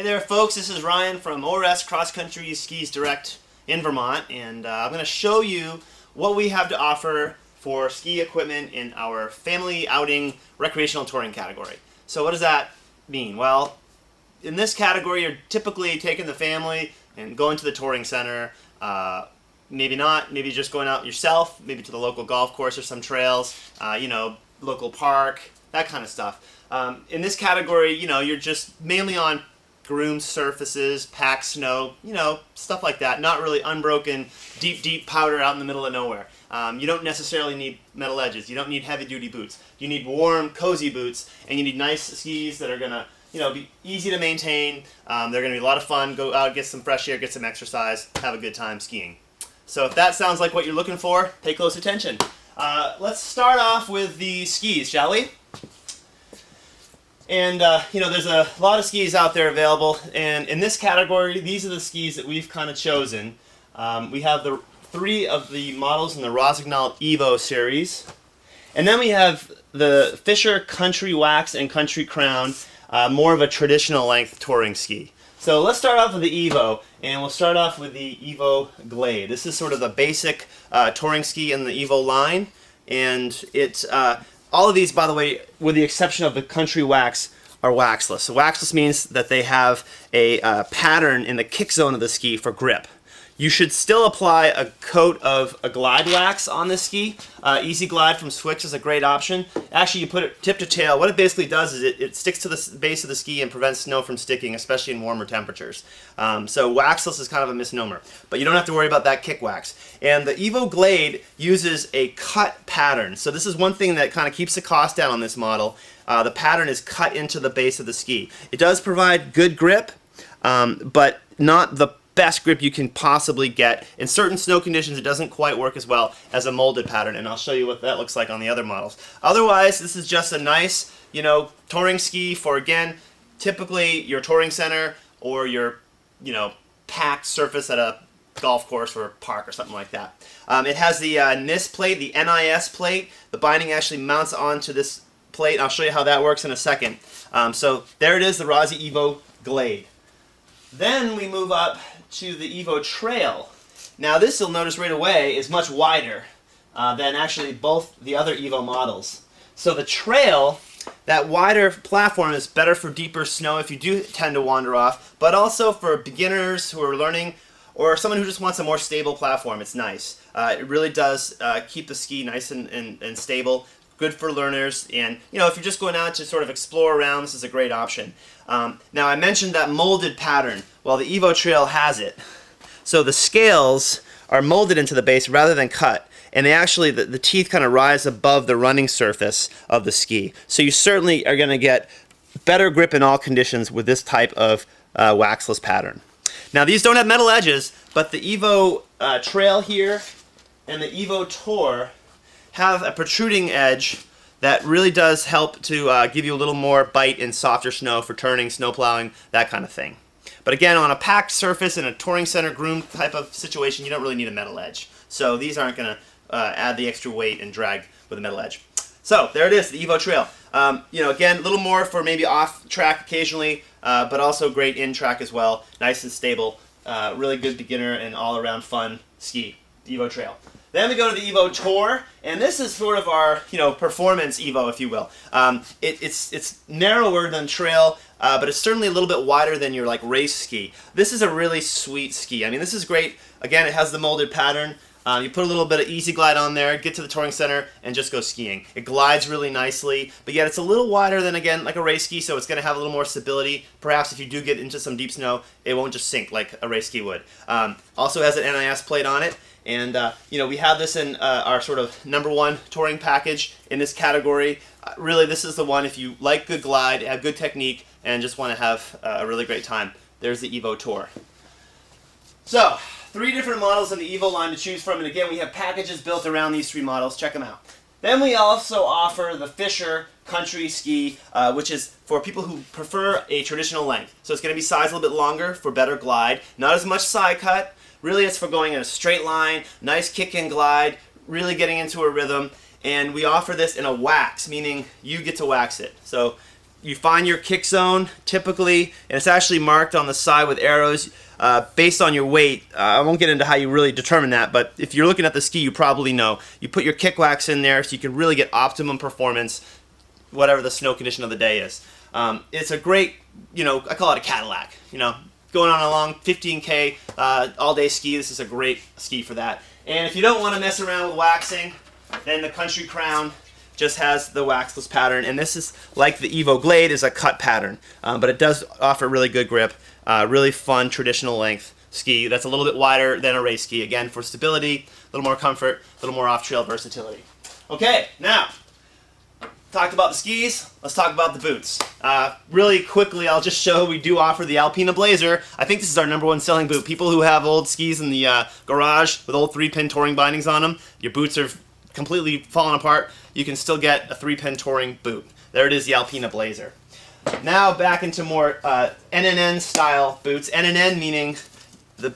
Hey there folks, this is Ryan from ORS Cross Country Skis Direct in Vermont, and I'm going to show you what we have to offer for ski equipment in our family outing recreational touring category. So what does that mean? Well, in this category you're typically taking the family and going to the touring center, maybe not, maybe just going out yourself, maybe to the local golf course or some trails, local park, that kind of stuff. In this category, you're just mainly on groomed surfaces, packed snow, stuff like that. Not really unbroken, deep powder out in the middle of nowhere. You don't necessarily need metal edges. You don't need heavy-duty boots. You need warm, cozy boots, and you need nice skis that are gonna, be easy to maintain. They're gonna be a lot of fun. Go out, get some fresh air, get some exercise, have a good time skiing. So if that sounds like what you're looking for, pay close attention. Let's start off with the skis, shall we? And, there's a lot of skis out there available, and in this category, these are the skis that we've kind of chosen. We have the three of the models in the Recreational Evo series, and then we have the Fisher Country Wax and Country Crown, more of a traditional length touring ski. So let's start off with the Evo, and we'll start off with the Evo Blade. This is sort of the basic touring ski in the Evo line, and it's all of these, by the way, with the exception of the Country Wax, are waxless. So waxless means that they have a pattern in the kick zone of the ski for grip. You should still apply a coat of a glide wax on this ski. Easy Glide from Swix is a great option. Actually, you put it tip to tail. What it basically does is it sticks to the base of the ski and prevents snow from sticking, especially in warmer temperatures. So waxless is kind of a misnomer, but you don't have to worry about that kick wax. And the Evo Blade uses a cut pattern. So this is one thing that kind of keeps the cost down on this model. The pattern is cut into the base of the ski. It does provide good grip, but not the best grip you can possibly get. In certain snow conditions, it doesn't quite work as well as a molded pattern, and I'll show you what that looks like on the other models. Otherwise, this is just a nice, touring ski for, again, typically your touring center or your, packed surface at a golf course or park or something like that. It has the NIS plate, the NIS plate. The binding actually mounts onto this plate. I'll show you how that works in a second. So there it is, the Rossi Evo Blade. Then we move up to the Evo Trail. Now this, you'll notice right away, is much wider than actually both the other Evo models. So the Trail, that wider platform, is better for deeper snow if you do tend to wander off, but also for beginners who are learning or someone who just wants a more stable platform. It's nice. It really does keep the ski nice and stable. Good for learners, and if you're just going out to sort of explore around, this is a great option. Now I mentioned that molded pattern. Well, the Evo Trail has it. So the scales are molded into the base rather than cut, and they actually, the teeth kind of rise above the running surface of the ski. So you certainly are going to get better grip in all conditions with this type of waxless pattern. Now these don't have metal edges, but the Evo Trail here and the Evo Tour have a protruding edge that really does help to give you a little more bite in softer snow for turning, snow plowing, that kind of thing. But again, on a packed surface in a touring center groomed type of situation, you don't really need a metal edge. So these aren't going to add the extra weight and drag with a metal edge. So there it is, the Evo Trail. Again, a little more for maybe off track occasionally, but also great in track as well. Nice and stable, really good beginner and all around fun ski, Evo Trail. Then we go to the Evo Tour, and this is sort of our, performance Evo, if you will. It's narrower than Trail, but it's certainly a little bit wider than your race ski. This is a really sweet ski. I mean, this is great. Again, it has the molded pattern. You put a little bit of Easy Glide on there, get to the touring center, and just go skiing. It glides really nicely, but yet it's a little wider than, again, like a race ski, so it's going to have a little more stability. Perhaps if you do get into some deep snow, it won't just sink like a race ski would. Also has an NIS plate on it. And, we have this in our sort of #1 touring package in this category. Really, this is the one if you like good glide, have good technique, and just want to have a really great time. There's the Evo Tour. So, 3 different models in the Evo line to choose from. And again, we have packages built around these 3 models. Check them out. Then we also offer the Fisher Country Ski, which is for people who prefer a traditional length. So it's going to be sized a little bit longer for better glide. Not as much side cut. Really, it's for going in a straight line, nice kick and glide, really getting into a rhythm. And we offer this in a wax, meaning you get to wax it. So you find your kick zone typically, and it's actually marked on the side with arrows based on your weight. I won't get into how you really determine that, but if you're looking at the ski, you probably know. You put your kick wax in there so you can really get optimum performance, whatever the snow condition of the day is. It's a great, I call it a Cadillac. Going on a long 15K all-day ski, this is a great ski for that. And if you don't want to mess around with waxing, then the Country Crown just has the waxless pattern, and this is like the Evo Blade, is a cut pattern, but it does offer really good grip, really fun traditional length ski that's a little bit wider than a race ski, again for stability, a little more comfort, a little more off-trail versatility. Okay, now talked about the skis, let's talk about the boots. Really quickly, I'll just show we do offer the Alpena Blazer. I think this is our #1 selling boot. People who have old skis in the garage with old 3-pin touring bindings on them, your boots are completely falling apart, you can still get a 3-pin touring boot. There it is, the Alpena Blazer. Now back into more NNN style boots. NNN meaning the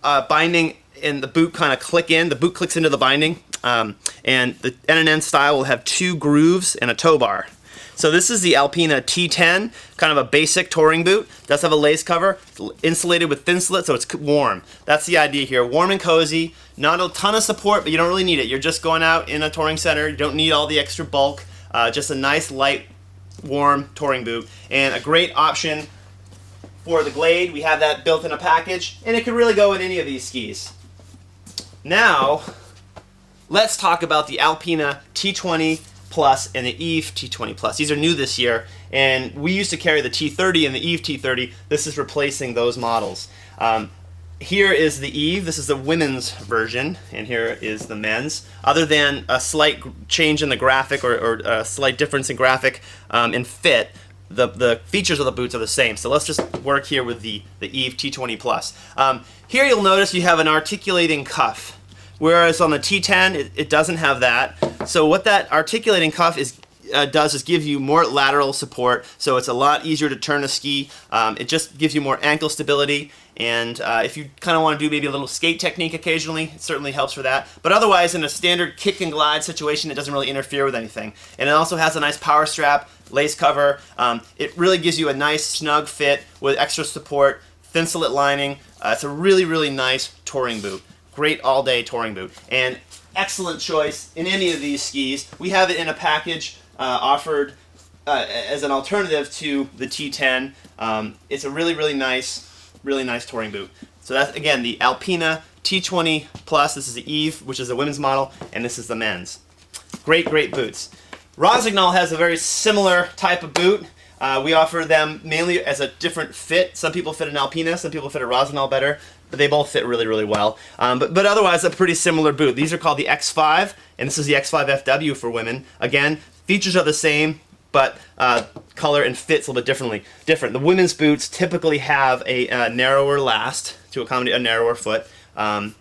binding and the boot kind of click in, the boot clicks into the binding, and the NNN style will have 2 grooves and a toe bar. So this is the Alpena T10, kind of a basic touring boot. It does have a lace cover, insulated with thin slit, so it's warm. That's the idea here, warm and cozy. Not a ton of support, but you don't really need it. You're just going out in a touring center. You don't need all the extra bulk. Just a nice, light, warm touring boot. And a great option for the Glade. We have that built in a package, and it can really go in any of these skis. Now, let's talk about the Alpena T20 Plus and the Eve T20 Plus. These are new this year, and we used to carry the T30 and the Eve T30. This is replacing those models. Here is the Eve. This is the women's version, and here is the men's. Other than a slight change in the graphic or a slight difference in graphic and fit, the features of the boots are the same. So let's just work here with the Eve T20 Plus. Here you'll notice you have an articulating cuff, whereas on the T10 it doesn't have that. So what that articulating cuff does is give you more lateral support, so it's a lot easier to turn a ski. It just gives you more ankle stability, and if you kind of want to do maybe a little skate technique occasionally, it certainly helps for that. But otherwise, in a standard kick and glide situation, it doesn't really interfere with anything. And it also has a nice power strap, lace cover. It really gives you a nice snug fit with extra support, thin slit lining. It's a really, really nice touring boot. Great all-day touring boot. And excellent choice in any of these skis. We have it in a package offered as an alternative to the T10. It's a really, really nice touring boot. So that's, again, the Alpena T20 Plus. This is the Eve, which is the women's model, and this is the men's. Great, great boots. Rossignol has a very similar type of boot. We offer them mainly as a different fit. Some people fit an Alpena, some people fit a Rossignol better, but they both fit really, really well. But otherwise, a pretty similar boot. These are called the X5, and this is the X5 FW for women. Again, features are the same, but color and fits a little bit different. The women's boots typically have a narrower last to accommodate a narrower foot. And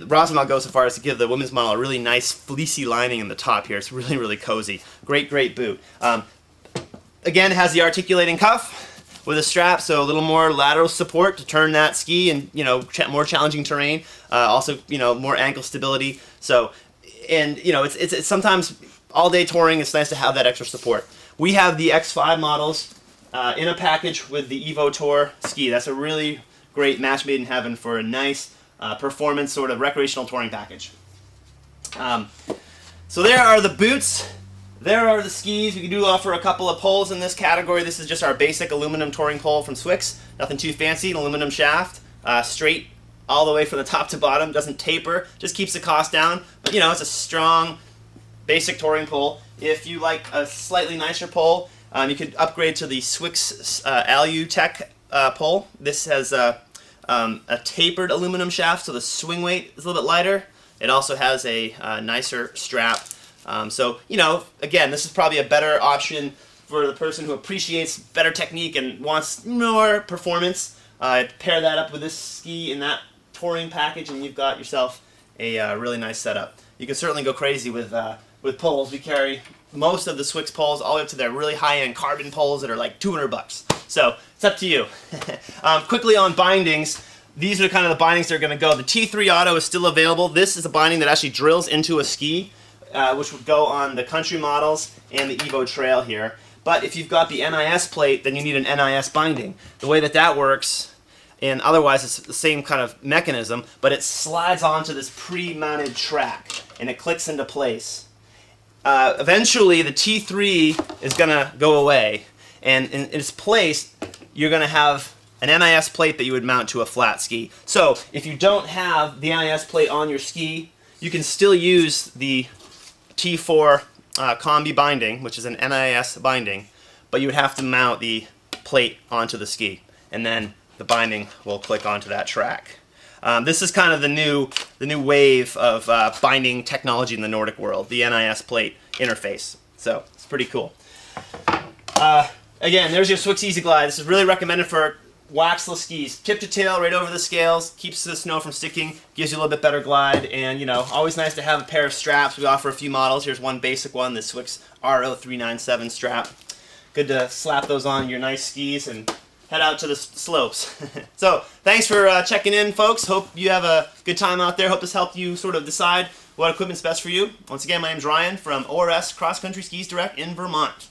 Rossignol goes so far as to give the women's model a really nice fleecy lining in the top here. It's really, really cozy. Great, great boot. Again, it has the articulating cuff with a strap, so a little more lateral support to turn that ski in, more challenging terrain. Also, more ankle stability. So, and it's sometimes all-day touring. It's nice to have that extra support. We have the X5 models in a package with the Evo Tour ski. That's a really great match made in heaven for a nice performance sort of recreational touring package. So there are the boots. There are the skis. We do offer a couple of poles in this category. This is just our basic aluminum touring pole from Swix. Nothing too fancy, an aluminum shaft, straight all the way from the top to bottom. Doesn't taper, just keeps the cost down. But it's a strong, basic touring pole. If you like a slightly nicer pole, you could upgrade to the Swix Alyou Tech pole. This has a tapered aluminum shaft, so the swing weight is a little bit lighter. It also has a nicer strap. So, again, this is probably a better option for the person who appreciates better technique and wants more performance. Pair that up with this ski in that touring package, and you've got yourself a really nice setup. You can certainly go crazy with poles. We carry most of the Swix poles all the way up to their really high-end carbon poles that are like $200. So it's up to you. Quickly on bindings. These are kind of the bindings that are going to go. The T3 Auto is still available. This is a binding that actually drills into a ski, which would go on the country models and the Evo Trail here. But if you've got the NIS plate, then you need an NIS binding. The way that works, and otherwise it's the same kind of mechanism, but it slides onto this pre-mounted track, and it clicks into place. Eventually, the T3 is going to go away, and in its place, you're going to have an NIS plate that you would mount to a flat ski. So if you don't have the NIS plate on your ski, you can still use the T4 combi binding, which is an NIS binding, but you would have to mount the plate onto the ski, and then the binding will click onto that track. This is kind of the new wave of binding technology in the Nordic world, the NIS plate interface. So it's pretty cool. Again, there's your Swix Easy Glide. This is really recommended for waxless skis. Tip to tail, right over the scales, keeps the snow from sticking, gives you a little bit better glide, and you know, always nice to have a pair of straps. We offer a few models. Here's one basic one, the Swix RO397 strap. Good to slap those on your nice skis and head out to the slopes. So, thanks for checking in, folks. Hope you have a good time out there. Hope this helped you sort of decide what equipment's best for you. Once again, my name's Ryan from ORS Cross Country Skis Direct in Vermont.